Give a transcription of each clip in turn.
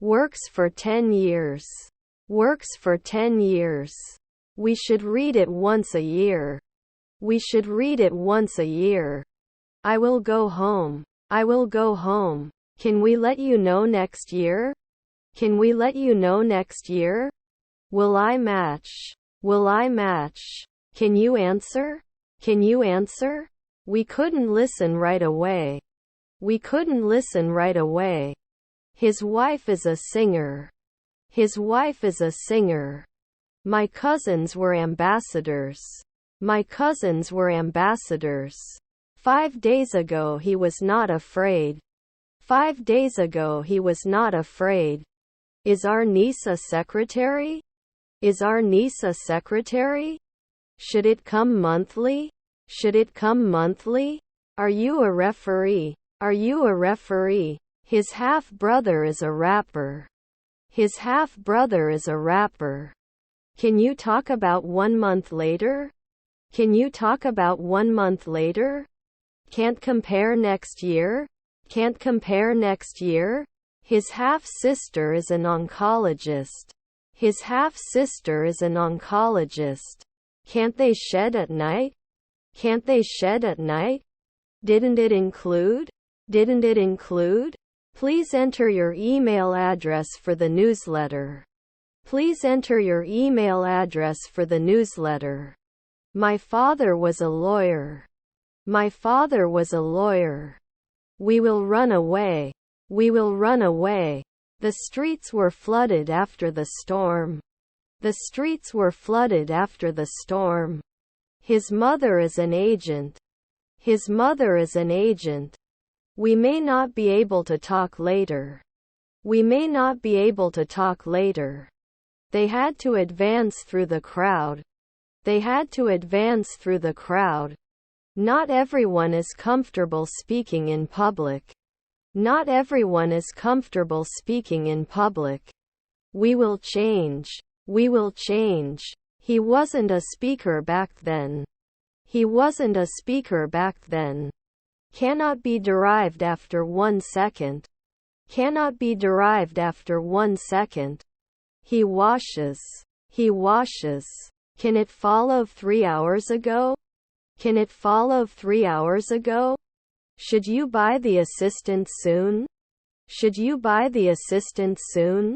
Works for 10 years. Works for 10 years. We should read it once a year. We should read it once a year. I will go home. I will go home. Can we let you know next year? Can we let you know next year? Will I match? Will I match? Can you answer? Can you answer? We couldn't listen right away. We couldn't listen right away. His wife is a singer. His wife is a singer. My cousins were ambassadors. My cousins were ambassadors. 5 days ago he was not afraid. 5 days ago he was not afraid. Is our niece a secretary? Is our niece a secretary? Should it come monthly? Should it come monthly? Are you a referee? Are you a referee? His half-brother is a rapper. His half-brother is a rapper. Can you talk about 1 month later? Can you talk about 1 month later? Can't compare next year? Can't compare next year? His half-sister is an oncologist. His half-sister is an oncologist. Can't they shed at night? Can't they shed at night? Didn't it include? Didn't it include? Please enter your email address for the newsletter. Please enter your email address for the newsletter. My father was a lawyer. My father was a lawyer. We will run away. We will run away. The streets were flooded after the storm. The streets were flooded after the storm. His mother is an agent. His mother is an agent. We may not be able to talk later. We may not be able to talk later. They had to advance through the crowd. They had to advance through the crowd. Not everyone is comfortable speaking in public. Not everyone is comfortable speaking in public. We will change. We will change. He wasn't a speaker back then. He wasn't a speaker back then. Cannot be derived after 1 second. Cannot be derived after 1 second. He washes. He washes. Can it follow 3 hours ago? Can it follow 3 hours ago? Should you buy the assistant soon? Should you buy the assistant soon?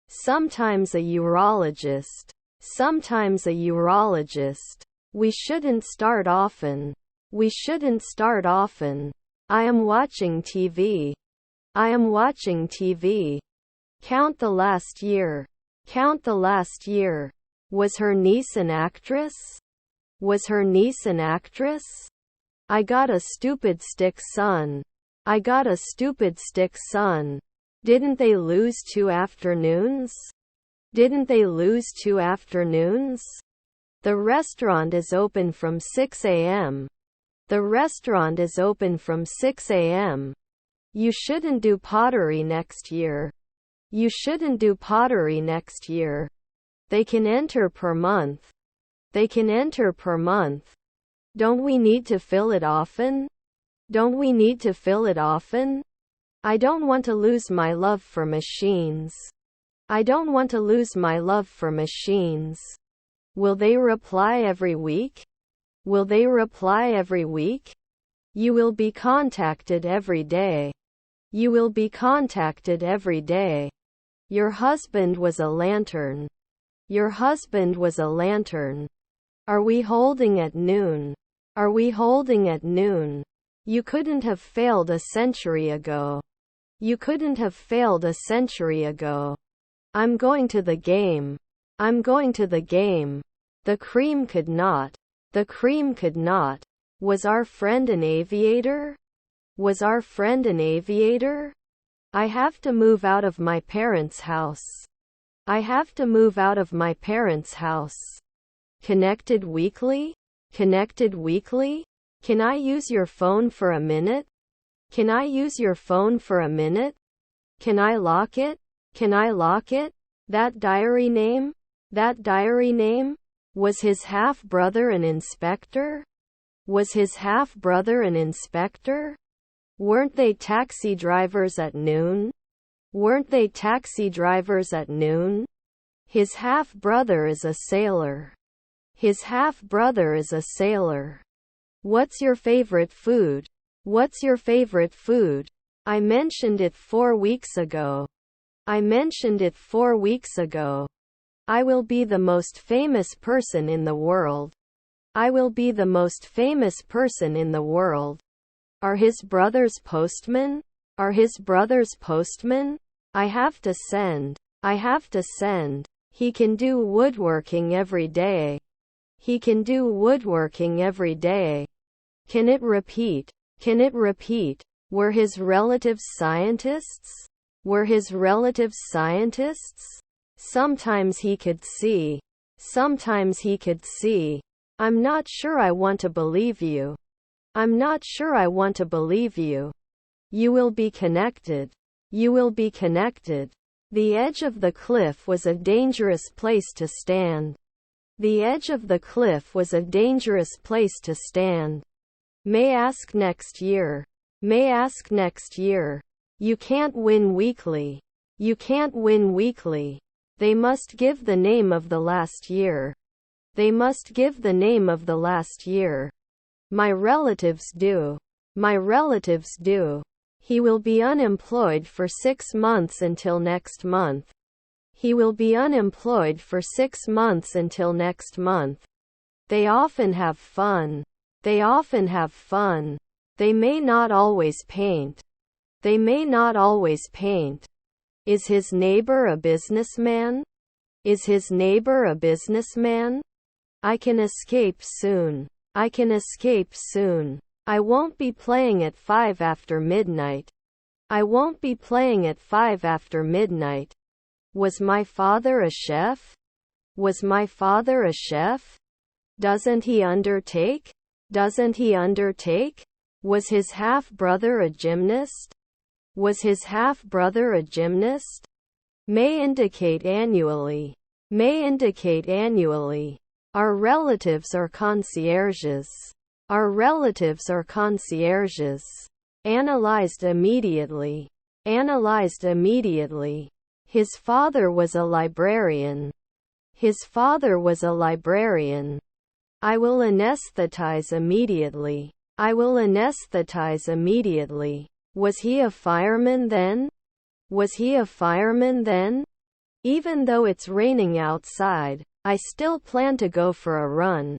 Sometimes a urologist. Sometimes a urologist. We shouldn't start often. We shouldn't start often. I am watching TV. I am watching TV. Count the last year. Count the last year. Was her niece an actress? Was her niece an actress? I got a stupid stick son. I got a stupid stick son. Didn't they lose 2 afternoons? Didn't they lose 2 afternoons? The restaurant is open from 6 a.m. The restaurant is open from 6 a.m. You shouldn't do pottery next year. You shouldn't do pottery next year. They can enter per month. They can enter per month. Don't we need to fill it often? Don't we need to fill it often? I don't want to lose my love for machines. I don't want to lose my love for machines. Will they reply every week? Will they reply every week? You will be contacted every day. You will be contacted every day. Your husband was a lantern. Your husband was a lantern. Are we holding at noon? Are we holding at noon? You couldn't have failed a century ago. You couldn't have failed a century ago. I'm going to the game. I'm going to the game. The cream could not. The cream could not. Was our friend an aviator? Was our friend an aviator? I have to move out of my parents' house. I have to move out of my parents' house. Connected weekly? Connected weekly? Can I use your phone for a minute? Can I use your phone for a minute? Can I lock it? Can I lock it? That diary name? That diary name? Was his half-brother an inspector? Was his half-brother an inspector? Weren't they taxi drivers at noon? Weren't they taxi drivers at noon? His half-brother is a sailor. His half-brother is a sailor. What's your favorite food? What's your favorite food? I mentioned it 4 weeks ago. I mentioned it 4 weeks ago. I will be the most famous person in the world. I will be the most famous person in the world. Are his brothers postmen? Are his brothers postmen? I have to send. I have to send. He can do woodworking every day. He can do woodworking every day. Can it repeat? Can it repeat? Were his relatives scientists? Were his relatives scientists? Sometimes he could see. Sometimes he could see. I'm not sure I want to believe you. I'm not sure I want to believe you. You will be connected. You will be connected. The edge of the cliff was a dangerous place to stand. The edge of the cliff was a dangerous place to stand. May ask next year. May ask next year. You can't win weekly. You can't win weekly. They must give the name of the last year. They must give the name of the last year. My relatives do. My relatives do. He will be unemployed for 6 months until next month. He will be unemployed for 6 months until next month. They often have fun. They often have fun. They may not always paint. They may not always paint. Is his neighbor a businessman? Is his neighbor a businessman? I can escape soon. I can escape soon. I won't be playing at 5 after midnight. I won't be playing at 5 after midnight. Was my father a chef? Was my father a chef? Doesn't he undertake? Doesn't he undertake? Was his half-brother a gymnast? Was his half-brother a gymnast? May indicate annually. May indicate annually. Our relatives are concierges. Our relatives are concierges. Analyzed immediately. Analyzed immediately. His father was a librarian. His father was a librarian. I will anesthetize immediately. I will anesthetize immediately. Was he a fireman then? Was he a fireman then? Even though it's raining outside, I still plan to go for a run.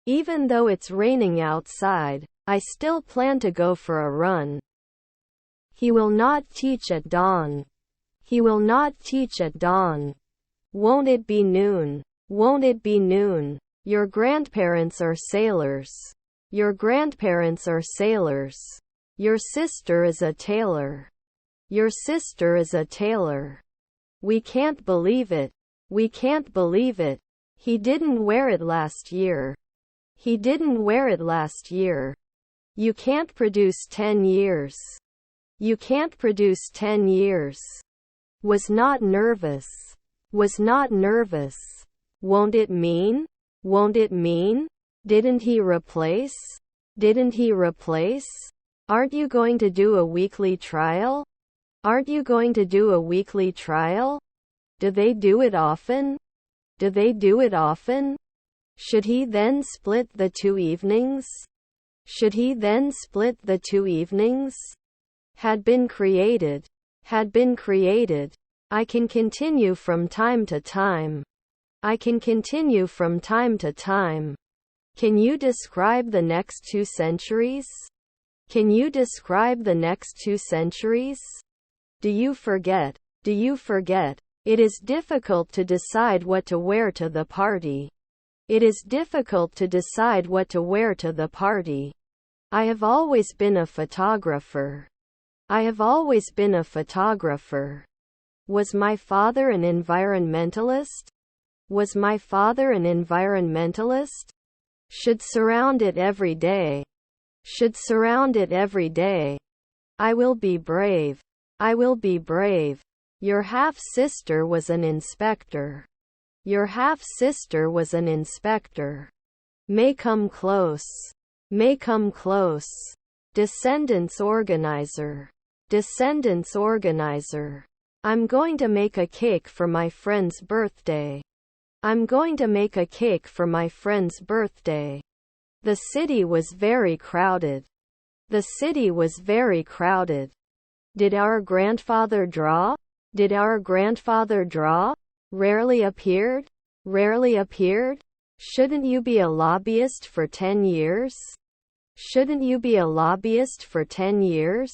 Even though it's raining outside, I still plan to go for a run. He will not teach at dawn. He will not teach at dawn. Won't it be noon? Won't it be noon? Your grandparents are sailors. Your grandparents are sailors. Your sister is a tailor. Your sister is a tailor. We can't believe it. We can't believe it. He didn't wear it last year. He didn't wear it last year. You can't produce 10 years. You can't produce 10 years. Was not nervous. Was not nervous. Won't it mean? Won't it mean? Didn't he replace? Didn't he replace? Aren't you going to do a weekly trial? Aren't you going to do a weekly trial? Do they do it often? Do they do it often? Should he then split the 2 evenings? Should he then split the 2 evenings? Had been created. Had been created. I can continue from time to time. I can continue from time to time. Can you describe the next 2 centuries? Can you describe the next 2 centuries? Do you forget? Do you forget? It is difficult to decide what to wear to the party. It is difficult to decide what to wear to the party. I have always been a photographer. I have always been a photographer. Was my father an environmentalist? Was my father an environmentalist? Should surround it every day. Should surround it every day. I will be brave. I will be brave. Your half-sister was an inspector. Your half-sister was an inspector. May come close. May come close. Descendants organizer. Descendants organizer. I'm going to make a cake for my friend's birthday. I'm going to make a cake for my friend's birthday. The city was very crowded. The city was very crowded. Did our grandfather draw? Did our grandfather draw? Rarely appeared? Rarely appeared? Shouldn't you be a lobbyist for 10 years? Shouldn't you be a lobbyist for 10 years?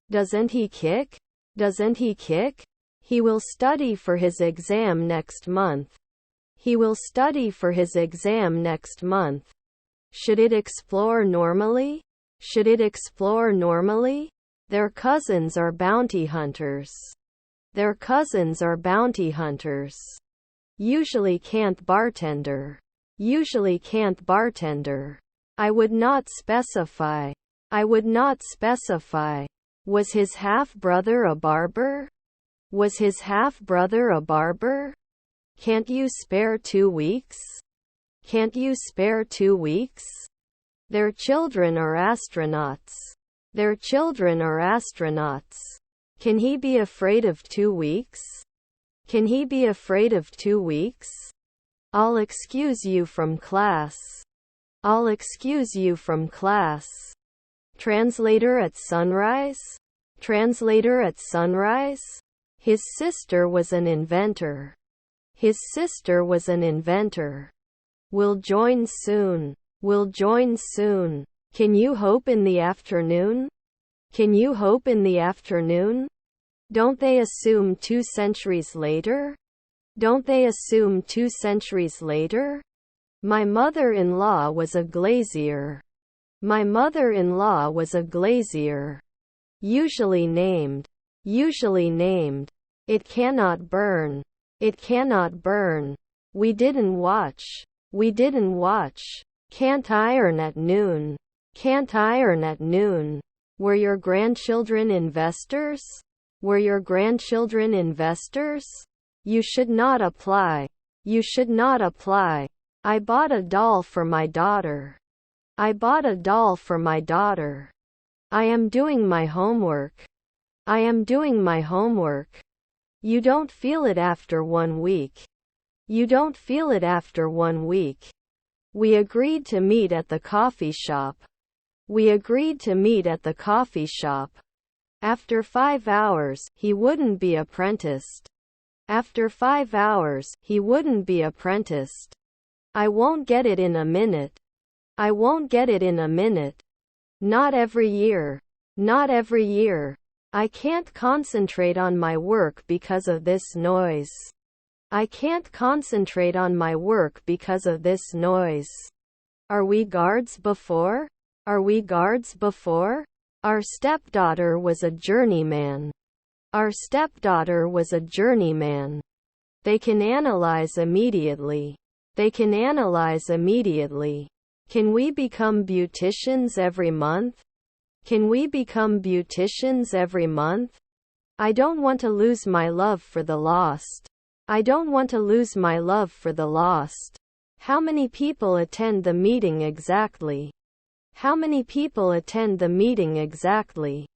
Doesn't he kick? Doesn't he kick? He will study for his exam next month. He will study for his exam next month. Should it explore normally? Should it explore normally? Their cousins are bounty hunters. Their cousins are bounty hunters. Usually can't bartender. Usually can't bartender. I would not specify. I would not specify. Was his half-brother a barber? Was his half-brother a barber? Can't you spare 2 weeks? Can't you spare 2 weeks? Their children are astronauts. Their children are astronauts. Can he be afraid of 2 weeks? Can he be afraid of 2 weeks? I'll excuse you from class. I'll excuse you from class. Translator at sunrise? Translator at sunrise? His sister was an inventor. His sister was an inventor. Will join soon. Will join soon. Can you hope in the afternoon? Can you hope in the afternoon? Don't they assume 2 centuries later? Don't they assume 2 centuries later? My mother-in-law was a glazier. My mother-in-law was a glazier. Usually named. Usually named. It cannot burn. It cannot burn. We didn't watch. We didn't watch. Can't iron at noon. Can't iron at noon. Were your grandchildren investors? Were your grandchildren investors? You should not apply. You should not apply. I bought a doll for my daughter. I bought a doll for my daughter. I am doing my homework. I am doing my homework. You don't feel it after 1 week. You don't feel it after 1 week. We agreed to meet at the coffee shop. We agreed to meet at the coffee shop. After 5 hours, he wouldn't be apprenticed. After 5 hours, he wouldn't be apprenticed. I won't get it in a minute. I won't get it in a minute. Not every year. Not every year. I can't concentrate on my work because of this noise. I can't concentrate on my work because of this noise. Are we guards before? Are we guards before? Our stepdaughter was a journeyman. Our stepdaughter was a journeyman. They can analyze immediately. They can analyze immediately. Can we become beauticians every month? Can we become beauticians every month? I don't want to lose my love for the lost. I don't want to lose my love for the lost. How many people attend the meeting exactly? How many people attend the meeting exactly?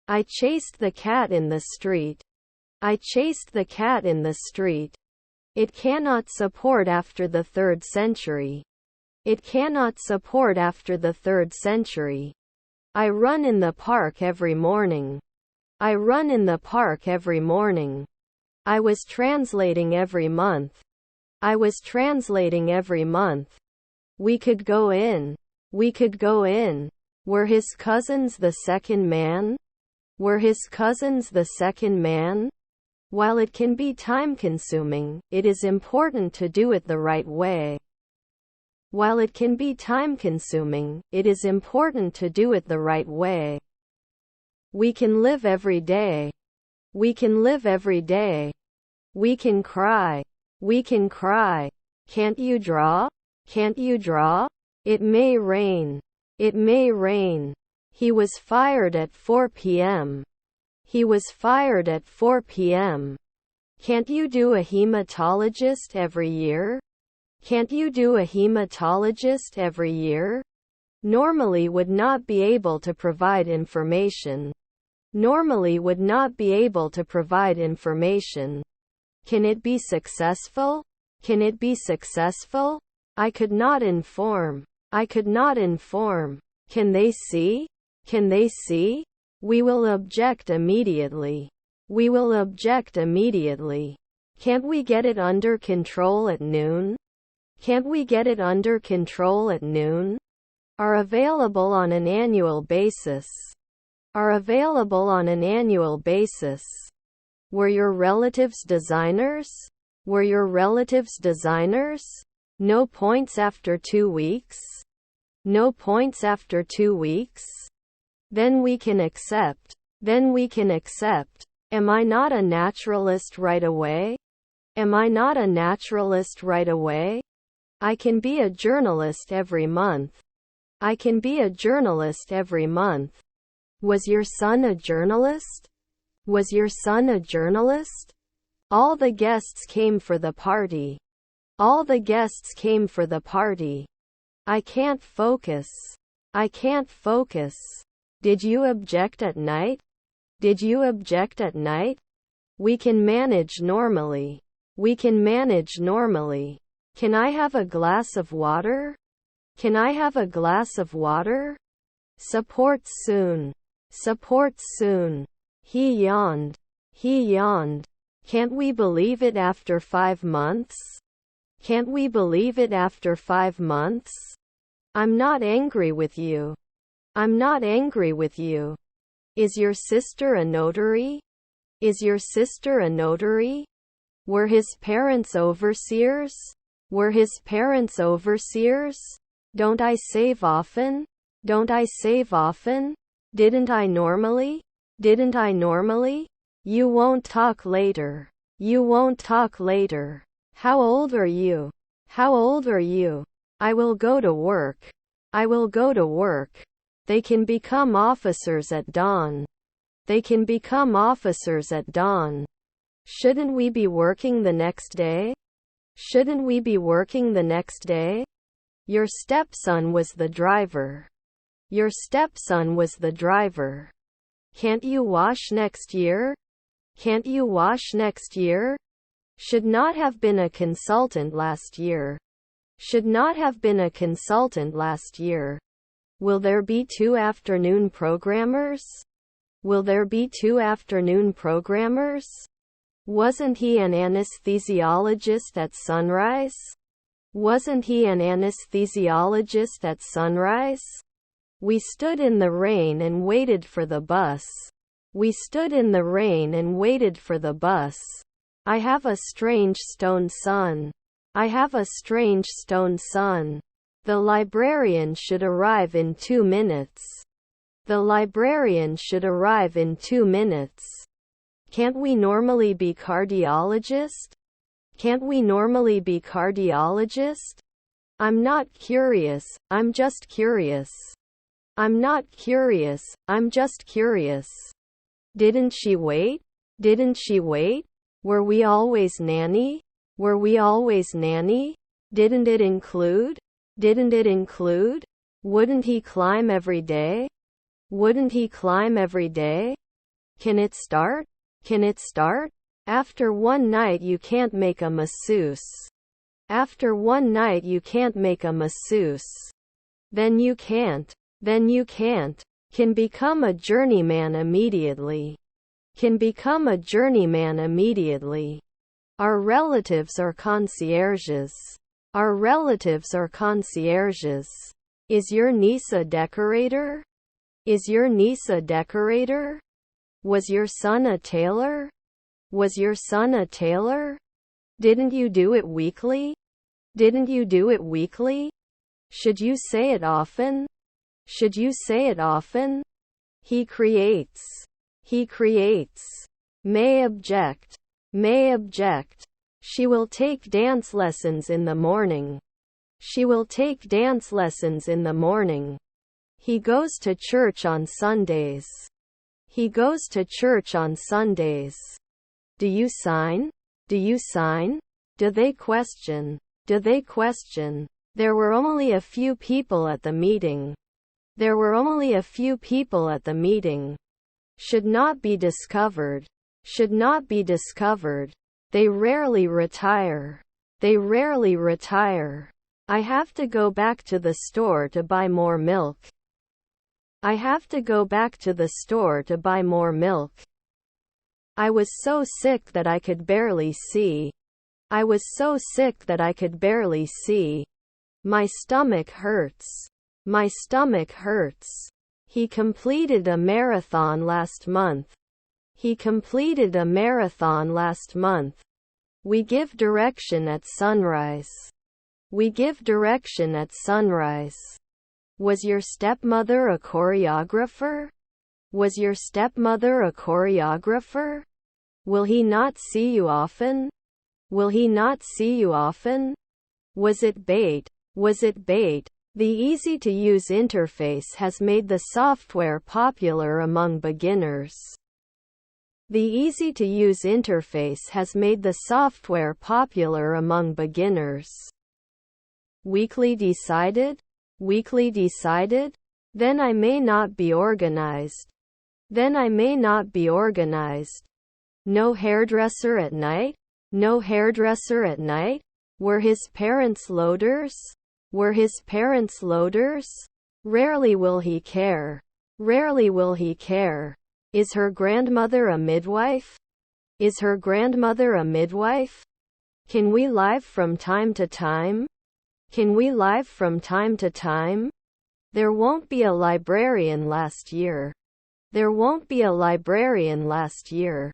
I chased the cat in the street. I chased the cat in the street. It cannot support after the 3rd century. It cannot support after the 3rd century. I run in the park every morning. I run in the park every morning. I was translating every month. I was translating every month. We could go in. We could go in. Were his cousins the second man? Were his cousins the second man? While it can be time-consuming, it is important to do it the right way. While it can be time-consuming, it is important to do it the right way. We can live every day. We can live every day. We can cry. We can cry. Can't you draw? Can't you draw? It may rain. It may rain. He was fired at 4 p.m. He was fired at 4 p.m. Can't you do a hematologist every year? Can't you do a hematologist every year? Normally would not be able to provide information. normally would not be able to provide information. Can it be successful? Can it be successful? I could not inform. I could not inform. Can they see? Can they see? We will object immediately. We will object immediately. Can't we get it under control at noon? Can't we get it under control at noon? Are available on an annual basis. Are available on an annual basis. Were your relatives designers? Were your relatives designers? No points after 2 weeks? No points after 2 weeks? Then we can accept. Then we can accept. Am I not a naturalist right away? Am I not a naturalist right away? I can be a journalist every month. I can be a journalist every month. Was your son a journalist? Was your son a journalist? All the guests came for the party. All the guests came for the party. I can't focus. I can't focus. Did you object at night? Did you object at night? We can manage normally. We can manage normally. Can I have a glass of water? Can I have a glass of water? Support soon. Support soon. He yawned. He yawned. Can't we believe it after 5 months? Can't we believe it after 5 months? I'm not angry with you. I'm not angry with you. Is your sister a notary? Is your sister a notary? Were his parents overseers? Were his parents overseers? Don't I save often? Don't I save often? Didn't I normally? Didn't I normally? You won't talk later. You won't talk later. How old are you? How old are you? I will go to work. I will go to work. They can become officers at dawn. They can become officers at dawn. Shouldn't we be working the next day? Shouldn't we be working the next day? Your stepson was the driver. Your stepson was the driver. Can't you wash next year? Can't you wash next year? Should not have been a consultant last year. Should not have been a consultant last year. Will there be 2 afternoon programmers? Will there be 2 afternoon programmers? Wasn't he an anesthesiologist at sunrise? Wasn't he an anesthesiologist at sunrise? We stood in the rain and waited for the bus. We stood in the rain and waited for the bus. I have a strange stone son. I have a strange stone son. The librarian should arrive in 2 minutes. The librarian should arrive in 2 minutes. Can't we normally be cardiologist? Can't we normally be cardiologist? I'm not curious, I'm just curious. I'm not curious, I'm just curious. Didn't she wait? Didn't she wait? Were we always nanny? Were we always nanny? Didn't it include? Didn't it include? Wouldn't he climb every day? Wouldn't he climb every day? Can it start? Can it start? After one night you can't make a masseuse. After one night you can't make a masseuse. Then you can't. Then you can't. Can become a journeyman immediately. Can become a journeyman immediately. Our relatives are concierges. Our relatives are concierges. Is your niece a decorator? Is your niece a decorator? Was your son a tailor? Was your son a tailor? Didn't you do it weekly? Didn't you do it weekly? Should you say it often? Should you say it often? He creates. He creates. May object. May object. She will take dance lessons in the morning. She will take dance lessons in the morning. He goes to church on Sundays. He goes to church on Sundays. Do you sign? Do you sign? Do they question? Do they question? There were only a few people at the meeting. There were only a few people at the meeting. should not be discovered, should not be discovered. They rarely retire, they rarely retire. I have to go back to the store to buy more milk. I have to go back to the store to buy more milk. I was so sick that I could barely see. I was so sick that I could barely see. My stomach hurts. My stomach hurts. He completed a marathon last month. He completed a marathon last month. We give direction at sunrise. We give direction at sunrise. Was your stepmother a choreographer? Was your stepmother a choreographer? Will he not see you often? Will he not see you often? Was it bait? Was it bait? The easy-to-use interface has made the software popular among beginners. The easy-to-use interface has made the software popular among beginners. Weekly decided? Weekly decided? Then I may not be organized. Then I may not be organized. No hairdresser at night? No hairdresser at night? Were his parents loaders? Were his parents loaders? Rarely will he care. Rarely will he care. Is her grandmother a midwife? Is her grandmother a midwife? Can we live from time to time? Can we live from time to time? There won't be a librarian last year. There won't be a librarian last year.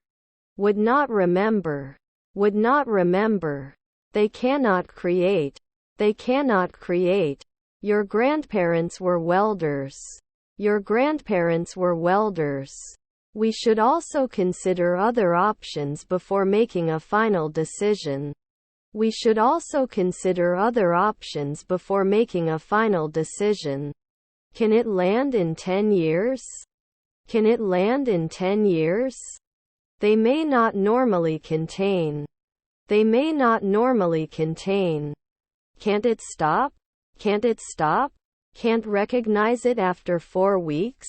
Would not remember. Would not remember. They cannot create. They cannot create. Your grandparents were welders. Your grandparents were welders. We should also consider other options before making a final decision. We should also consider other options before making a final decision. Can it land in 10 years? Can it land in 10 years? They may not normally contain. They may not normally contain. Can't it stop? Can't it stop? Can't recognize it after 4 weeks?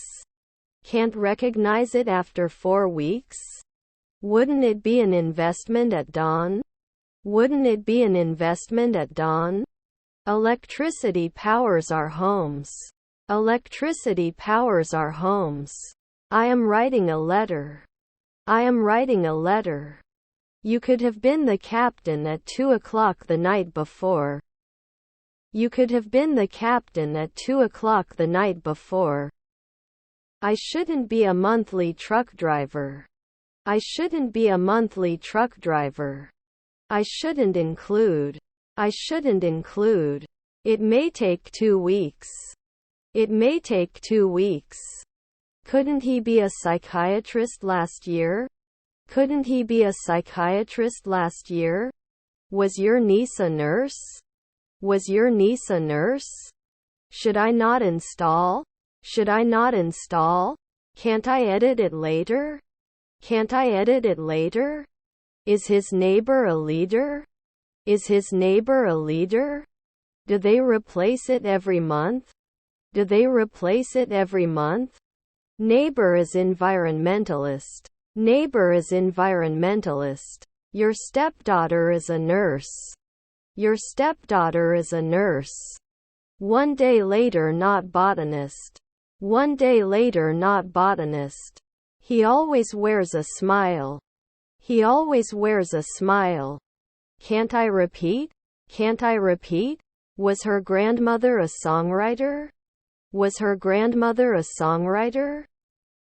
Can't recognize it after 4 weeks? Wouldn't it be an investment at dawn? Wouldn't it be an investment at dawn? Electricity powers our homes. Electricity powers our homes. I am writing a letter. I am writing a letter. You could have been the captain at 2 o'clock the night before. You could have been the captain at 2 o'clock the night before. I shouldn't be a monthly truck driver. I shouldn't be a monthly truck driver. I shouldn't include. I shouldn't include. It may take 2 weeks. It may take 2 weeks. Couldn't he be a psychiatrist last year? Couldn't he be a psychiatrist last year? Was your niece a nurse? Was your niece a nurse? Should I not install? Should I not install? Can't I edit it later? Can't I edit it later? Is his neighbor a leader? Is his neighbor a leader? Do they replace it every month? Do they replace it every month? Neighbor is environmentalist. Neighbor is environmentalist. Your stepdaughter is a nurse. Your stepdaughter is a nurse. 1 day later, not botanist. 1 day later, not botanist. He always wears a smile. He always wears a smile. Can't I repeat? Can't I repeat? Was her grandmother a songwriter? Was her grandmother a songwriter?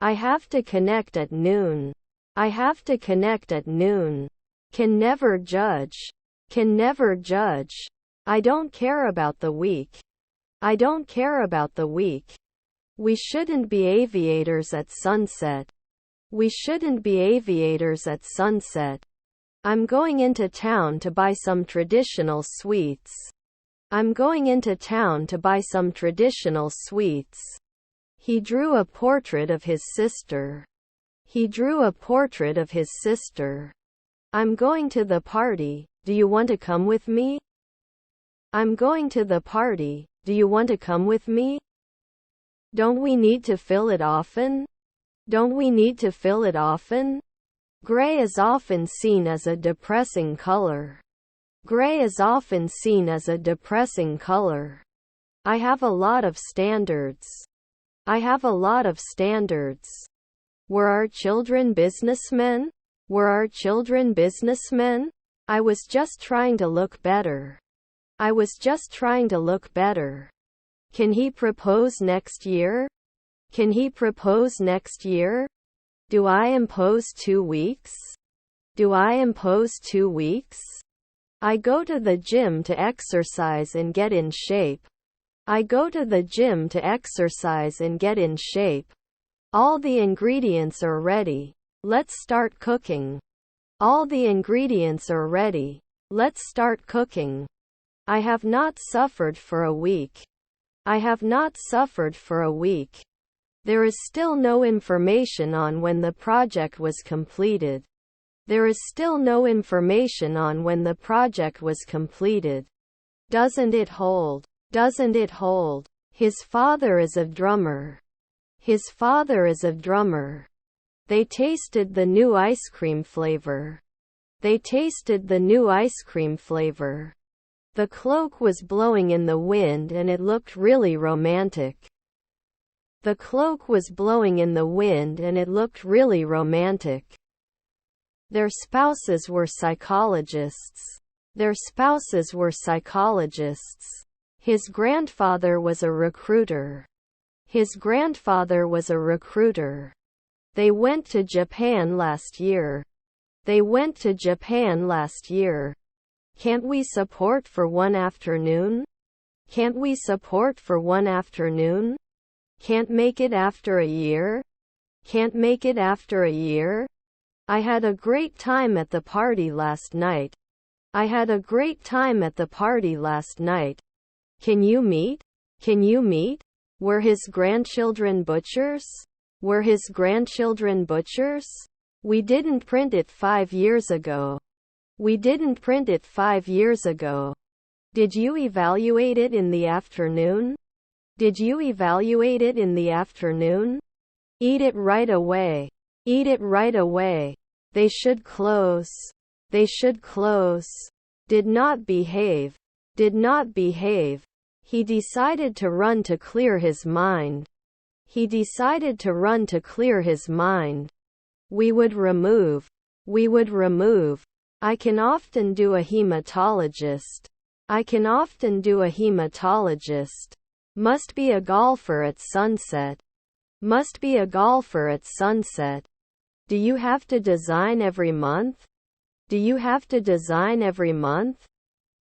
I have to connect at noon. I have to connect at noon. Can never judge. Can never judge. I don't care about the week. I don't care about the week. We shouldn't be aviators at sunset. We shouldn't be aviators at sunset. I'm going into town to buy some traditional sweets. I'm going into town to buy some traditional sweets. He drew a portrait of his sister. He drew a portrait of his sister. I'm going to the party. Do you want to come with me? I'm going to the party. Do you want to come with me? Don't we need to fill it often? Don't we need to fill it often? Gray is often seen as a depressing color. Gray is often seen as a depressing color. I have a lot of standards. I have a lot of standards. Were our children businessmen? Were our children businessmen? I was just trying to look better. I was just trying to look better. Can he propose next year? Can he propose next year? Do I impose 2 weeks? Do I impose 2 weeks? I go to the gym to exercise and get in shape. I go to the gym to exercise and get in shape. All the ingredients are ready. Let's start cooking. All the ingredients are ready. Let's start cooking. I have not suffered for a week. I have not suffered for a week. There is still no information on when the project was completed. There is still no information on when the project was completed. Doesn't it hold? Doesn't it hold? His father is a drummer. His father is a drummer. They tasted the new ice cream flavor. They tasted the new ice cream flavor. The cloak was blowing in the wind and it looked really romantic. The cloak was blowing in the wind and it looked really romantic. Their spouses were psychologists. Their spouses were psychologists. His grandfather was a recruiter. His grandfather was a recruiter. They went to Japan last year. They went to Japan last year. Can't we support for one afternoon? Can't we support for one afternoon? Can't make it after a year? Can't make it after a year? I had a great time at the party last night. I had a great time at the party last night. Can you meet? Can you meet? Were his grandchildren butchers? Were his grandchildren butchers? We didn't print it 5 years ago. We didn't print it 5 years ago. Did you evaluate it in the afternoon? Did you evaluate it in the afternoon? Eat it right away. Eat it right away. They should close. They should close. Did not behave. Did not behave. He decided to run to clear his mind. He decided to run to clear his mind. We would remove. We would remove. I can often do a hematologist. I can often do a hematologist. Must be a golfer at sunset. Must be a golfer at sunset. Do you have to design every month? Do you have to design every month?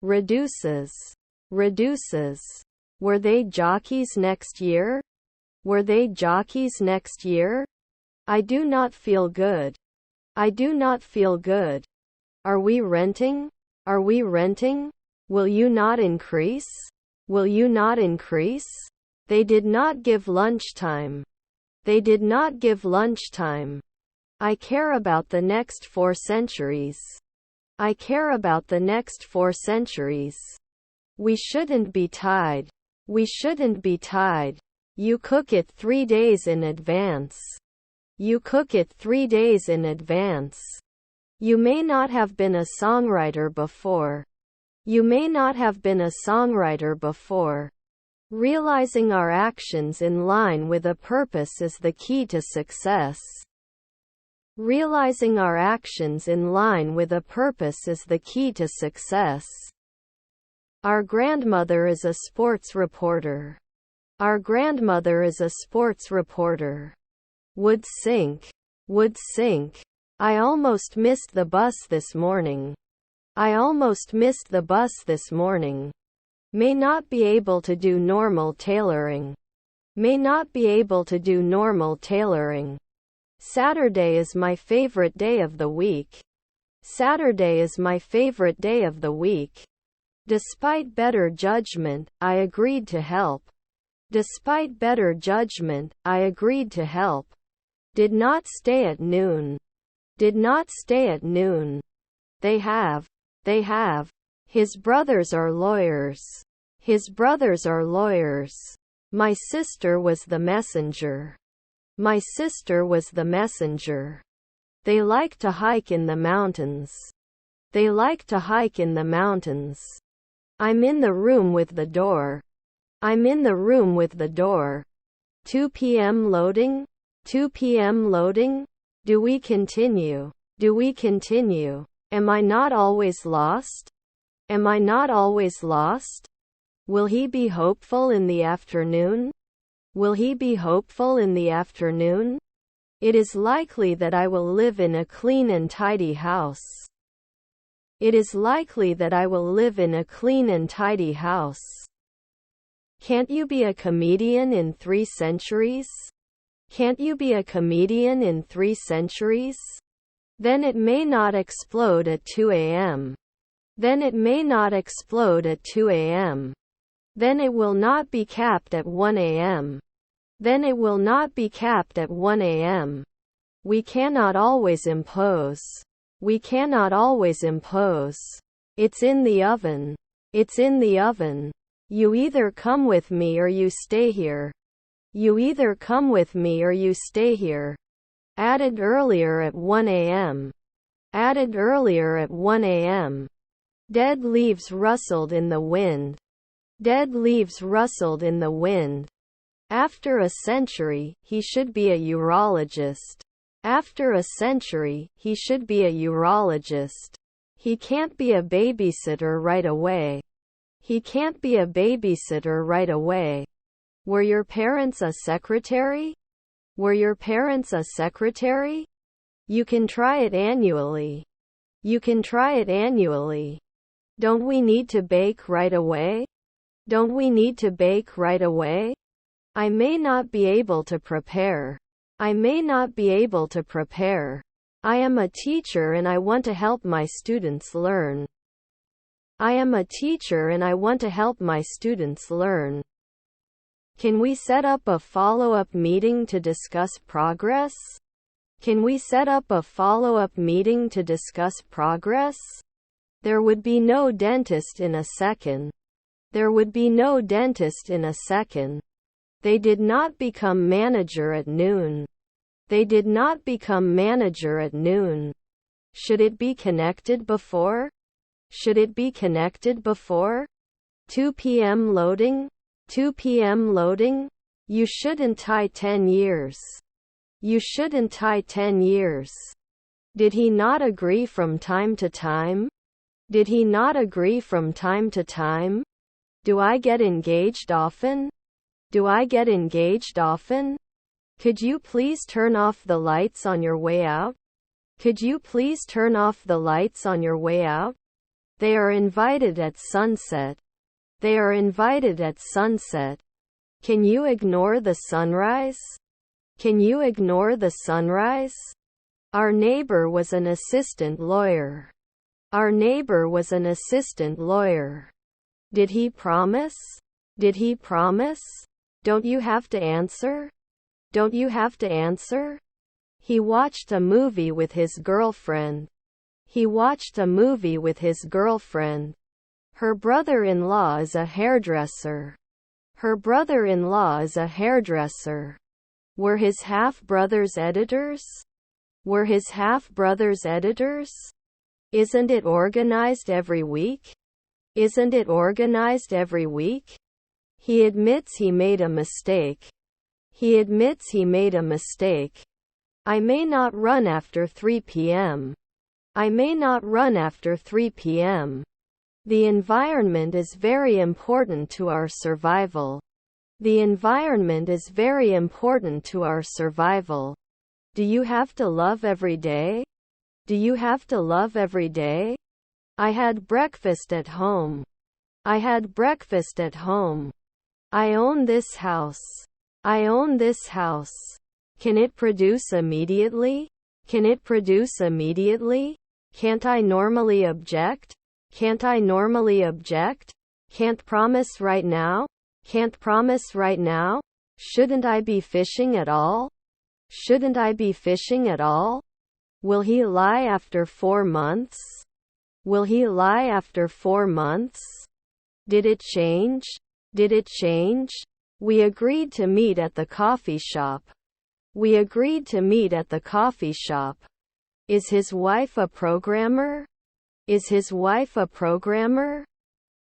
Reduces. Reduces. Were they jockeys next year? Were they jockeys next year? I do not feel good. I do not feel good. Are we renting? Are we renting? Will you not increase? Will you not increase? They did not give lunchtime. They did not give lunchtime. I care about the next 4 centuries. I care about the next 4 centuries. We shouldn't be tied. We shouldn't be tied. You cook it 3 days in advance. You cook it 3 days in advance. You may not have been a songwriter before. You may not have been a songwriter before. Realizing our actions in line with a purpose is the key to success. Realizing our actions in line with a purpose is the key to success. Our grandmother is a sports reporter. Our grandmother is a sports reporter. Would sink. Would sink. I almost missed the bus this morning. I almost missed the bus this morning. May not be able to do normal tailoring. May not be able to do normal tailoring. Saturday is my favorite day of the week. Saturday is my favorite day of the week. Despite better judgment, I agreed to help. Despite better judgment, I agreed to help. Did not stay at noon. Did not stay at noon. They have. They have. His brothers are lawyers. His brothers are lawyers. My sister was the messenger. My sister was the messenger. They like to hike in the mountains. They like to hike in the mountains. I'm in the room with the door. I'm in the room with the door. 2 p.m. loading? 2 p.m. loading? Do we continue? Do we continue? Am I not always lost? Am I not always lost? Will he be hopeful in the afternoon? Will he be hopeful in the afternoon? It is likely that I will live in a clean and tidy house. It is likely that I will live in a clean and tidy house. Can't you be a comedian in 3 centuries? Can't you be a comedian in 3 centuries? Then it may not explode at 2 a.m. Then it may not explode at 2 a.m. Then it will not be capped at 1 a.m. Then it will not be capped at 1 a.m. We cannot always impose. We cannot always impose. It's in the oven. It's in the oven. You either come with me or you stay here. You either come with me or you stay here. Added earlier at 1 a.m. Added earlier at 1 a.m. Dead leaves rustled in the wind. Dead leaves rustled in the wind. After a century, he should be a urologist. After a century, he should be a urologist. He can't be a babysitter right away. He can't be a babysitter right away. Were your parents a secretary? Were your parents a secretary? You can try it annually. You can try it annually. Don't we need to bake right away? Don't we need to bake right away? I may not be able to prepare. I may not be able to prepare. I am a teacher and I want to help my students learn. I am a teacher and I want to help my students learn. Can we set up a follow-up meeting to discuss progress? Can we set up a follow-up meeting to discuss progress? There would be no dentist in a second. There would be no dentist in a second. They did not become manager at noon. They did not become manager at noon. Should it be connected before? Should it be connected before? 2 p.m. loading? 2 p.m. loading? You shouldn't tie 10 years. You shouldn't tie 10 years. Did he not agree from time to time? Did he not agree from time to time? Do I get engaged often? Do I get engaged often? Could you please turn off the lights on your way out? Could you please turn off the lights on your way out? They are invited at sunset. They are invited at sunset. Can you ignore the sunrise? Can you ignore the sunrise? Our neighbor was an assistant lawyer. Our neighbor was an assistant lawyer. Did he promise? Did he promise? Don't you have to answer? Don't you have to answer? He watched a movie with his girlfriend. He watched a movie with his girlfriend. Her brother-in-law is a hairdresser. Her brother-in-law is a hairdresser. Were his half-brothers editors? Were his half-brothers editors? Isn't it organized every week? Isn't it organized every week? He admits he made a mistake. He admits he made a mistake. I may not run after 3 p.m. I may not run after 3 p.m. The environment is very important to our survival. The environment is very important to our survival. Do you have to love every day? Do you have to love every day? I had breakfast at home. I had breakfast at home. I own this house. I own this house. Can it produce immediately? Can it produce immediately? Can't I normally object? Can't I normally object? Can't promise right now? Can't promise right now? Shouldn't I be fishing at all? Shouldn't I be fishing at all? Will he lie after 4 months? Will he lie after 4 months? Did it change? Did it change? We agreed to meet at the coffee shop. We agreed to meet at the coffee shop. Is his wife a programmer? Is his wife a programmer?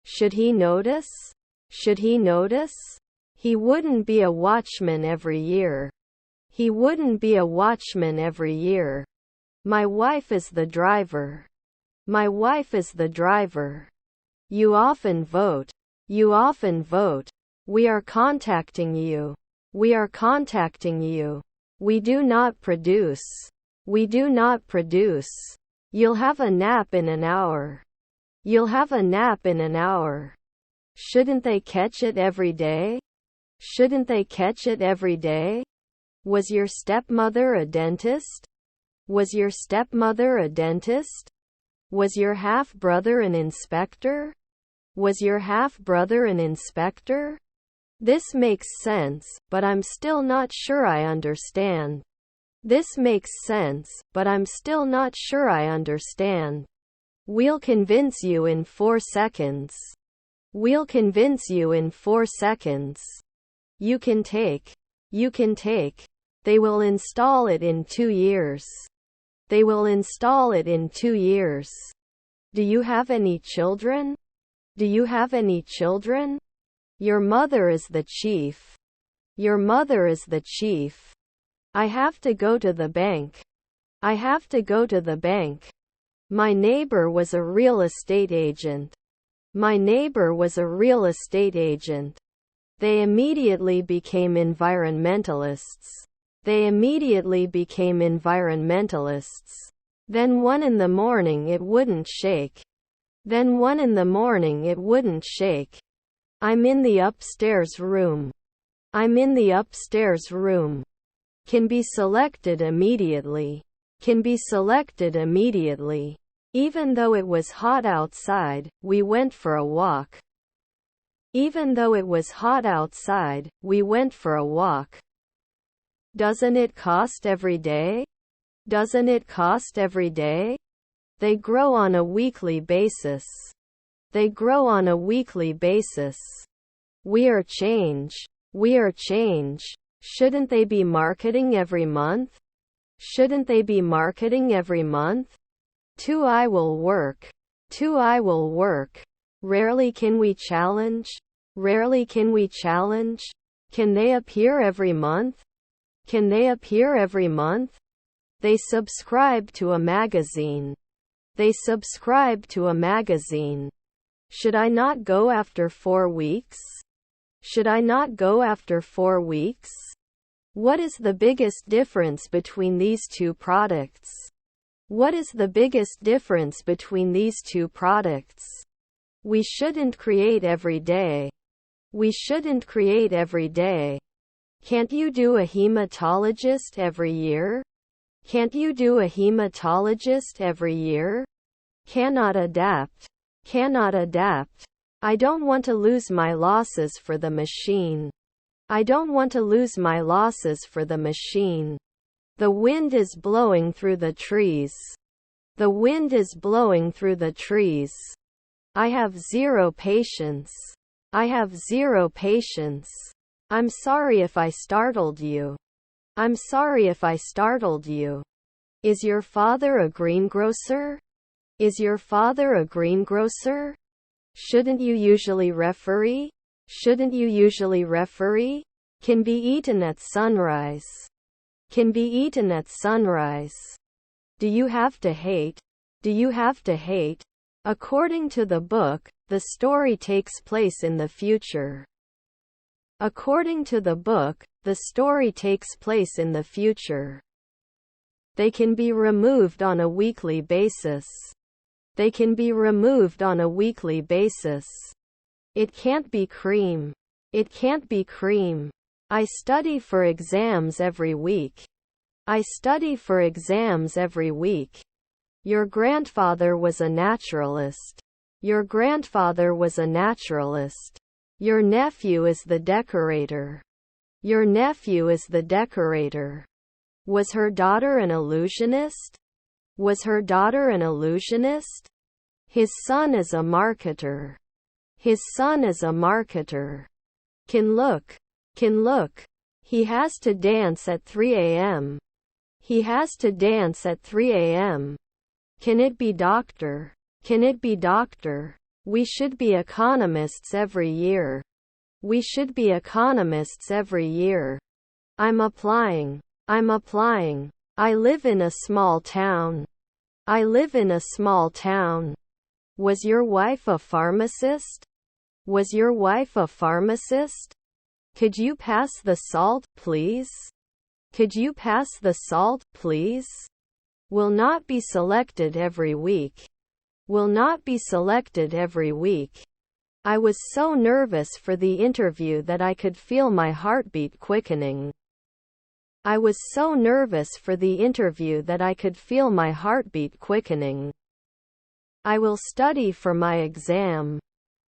Should he notice? Should he notice? He wouldn't be a watchman every year. He wouldn't be a watchman every year. My wife is the driver. My wife is the driver. You often vote. You often vote. We are contacting you. We are contacting you. We do not produce. We do not produce. You'll have a nap in an hour. You'll have a nap in an hour. Shouldn't they catch it every day? Shouldn't they catch it every day? Was your stepmother a dentist? Was your stepmother a dentist? Was your half-brother an inspector? Was your half-brother an inspector? This makes sense, but I'm still not sure I understand. This makes sense, but I'm still not sure I understand. We'll convince you in 4 seconds. We'll convince you in 4 seconds. You can take. You can take. They will install it in 2 years. They will install it in 2 years. Do you have any children? Do you have any children? Your mother is the chief. Your mother is the chief. I have to go to the bank. I have to go to the bank. My neighbor was a real estate agent. My neighbor was a real estate agent. They immediately became environmentalists. They immediately became environmentalists. Then 1 in the morning it wouldn't shake. Then 1 in the morning it wouldn't shake. I'm in the upstairs room. I'm in the upstairs room. Can be selected immediately. Can be selected immediately. Even though it was hot outside, we went for a walk. Even though it was hot outside, we went for a walk. Doesn't it cost every day? Doesn't it cost every day? They grow on a weekly basis. They grow on a weekly basis. We are change. We are change. Shouldn't they be marketing every month? Shouldn't they be marketing every month? 2 I will work. 2 I will work. Rarely can we challenge. Rarely can we challenge. Can they appear every month? Can they appear every month? They subscribe to a magazine. They subscribe to a magazine. Should I not go after 4 weeks? Should I not go after 4 weeks? What is the biggest difference between these 2 products? What is the biggest difference between these 2 products? We shouldn't create every day. We shouldn't create every day. Can't you do a hematologist every year? Can't you do a hematologist every year? Cannot adapt. Cannot adapt. I don't want to lose my losses for the machine. I don't want to lose my losses for the machine. The wind is blowing through the trees. The wind is blowing through the trees. I have 0 patience. I have 0 patience. I'm sorry if I startled you. I'm sorry if I startled you. Is your father a greengrocer? Is your father a greengrocer? Shouldn't you usually referee? Shouldn't you usually referee? Can be eaten at sunrise. Can be eaten at sunrise. Do you have to hate? Do you have to hate? According to the book, the story takes place in the future. According to the book, the story takes place in the future. They can be removed on a weekly basis. They can be removed on a weekly basis. It can't be cream. It can't be cream. I study for exams every week. I study for exams every week. Your grandfather was a naturalist. Your grandfather was a naturalist. Your nephew is the decorator. Your nephew is the decorator. Was her daughter an illusionist? Was her daughter an illusionist? His son is a marketer. His son is a marketer. Can look. Can look. He has to dance at 3 a.m. He has to dance at 3 a.m. Can it be doctor? Can it be doctor? We should be economists every year. We should be economists every year. I'm applying. I'm applying. I live in a small town. I live in a small town. Was your wife a pharmacist? Was your wife a pharmacist? Could you pass the salt, please? Could you pass the salt, please? Will not be selected every week. Will not be selected every week. I was so nervous for the interview that I could feel my heartbeat quickening. I was so nervous for the interview that I could feel my heartbeat quickening. I will study for my exam.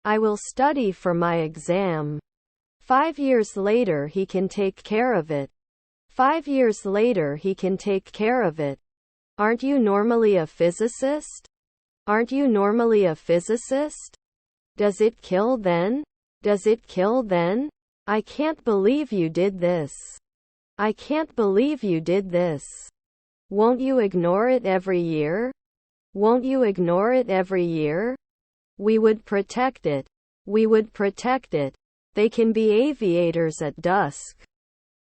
I will study for my exam. 5 years later he can take care of it. 5 years later he can take care of it. Aren't you normally a physicist? Aren't you normally a physicist? Does it kill then? Does it kill then? I can't believe you did this. I can't believe you did this. Won't you ignore it every year? Won't you ignore it every year? We would protect it. We would protect it. They can be aviators at dusk.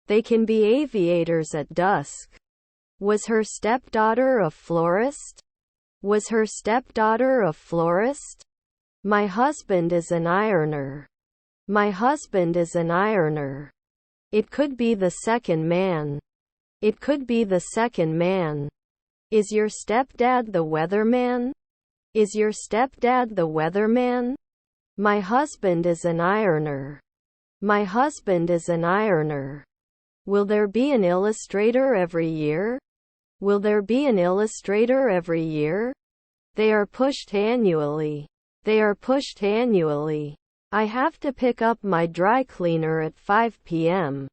They can be aviators at dusk. Was her stepdaughter a florist? Was her stepdaughter a florist? My husband is an ironer. My husband is an ironer. It could be the second man. It could be the second man. Is your stepdad the weatherman? Is your stepdad the weatherman? My husband is an ironer. My husband is an ironer. Will there be an illustrator every year? Will there be an illustrator every year? They are pushed annually. They are pushed annually. I have to pick up my dry cleaner at 5 p.m.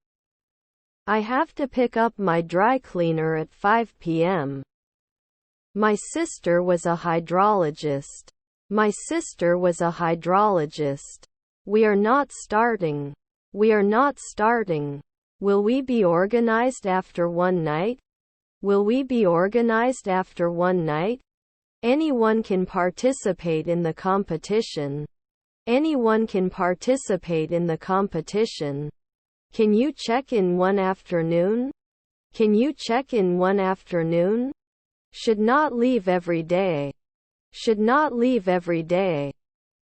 I have to pick up my dry cleaner at 5 p.m. My sister was a hydrologist. My sister was a hydrologist. We are not starting. We are not starting. Will we be organized after one night? Will we be organized after one night? Anyone can participate in the competition. Anyone can participate in the competition. Can you check in one afternoon? Can you check in one afternoon? Should not leave every day. Should not leave every day.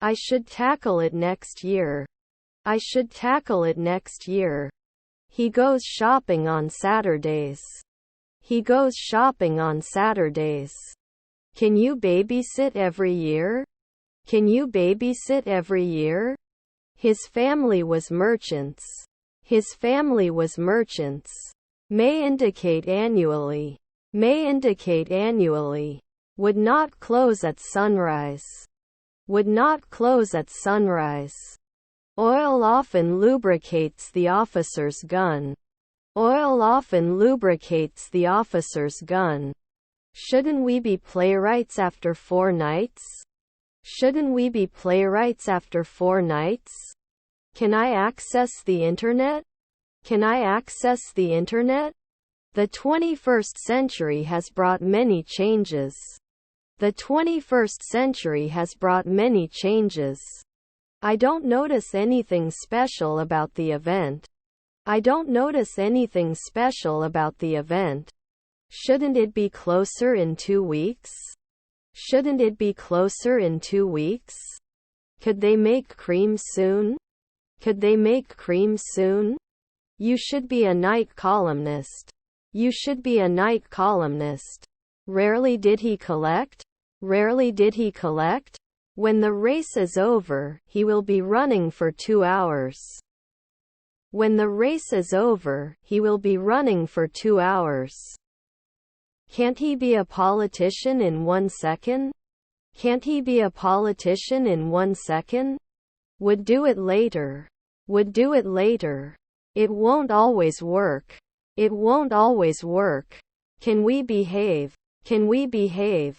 I should tackle it next year. I should tackle it next year. He goes shopping on Saturdays. He goes shopping on Saturdays. Can you babysit every year? Can you babysit every year? His family was merchants. His family was merchants. May indicate annually. May indicate annually. Would not close at sunrise. Would not close at sunrise. Oil often lubricates the officer's gun. Oil often lubricates the officer's gun. Shouldn't we be playwrights after 4 nights? Shouldn't we be playwrights after 4 nights? Can I access the internet? Can I access the internet? The 21st century has brought many changes. The 21st century has brought many changes. I don't notice anything special about the event. I don't notice anything special about the event. Shouldn't it be closer in 2 weeks? Shouldn't it be closer in 2 weeks? Could they make cream soon? Could they make cream soon? You should be a night columnist. You should be a night columnist. Rarely did he collect? Rarely did he collect? When the race is over, he will be running for 2 hours. When the race is over, he will be running for 2 hours. Can't he be a politician in 1 second? Can't he be a politician in 1 second? Would do it later. Would do it later. It won't always work. It won't always work. Can we behave? Can we behave?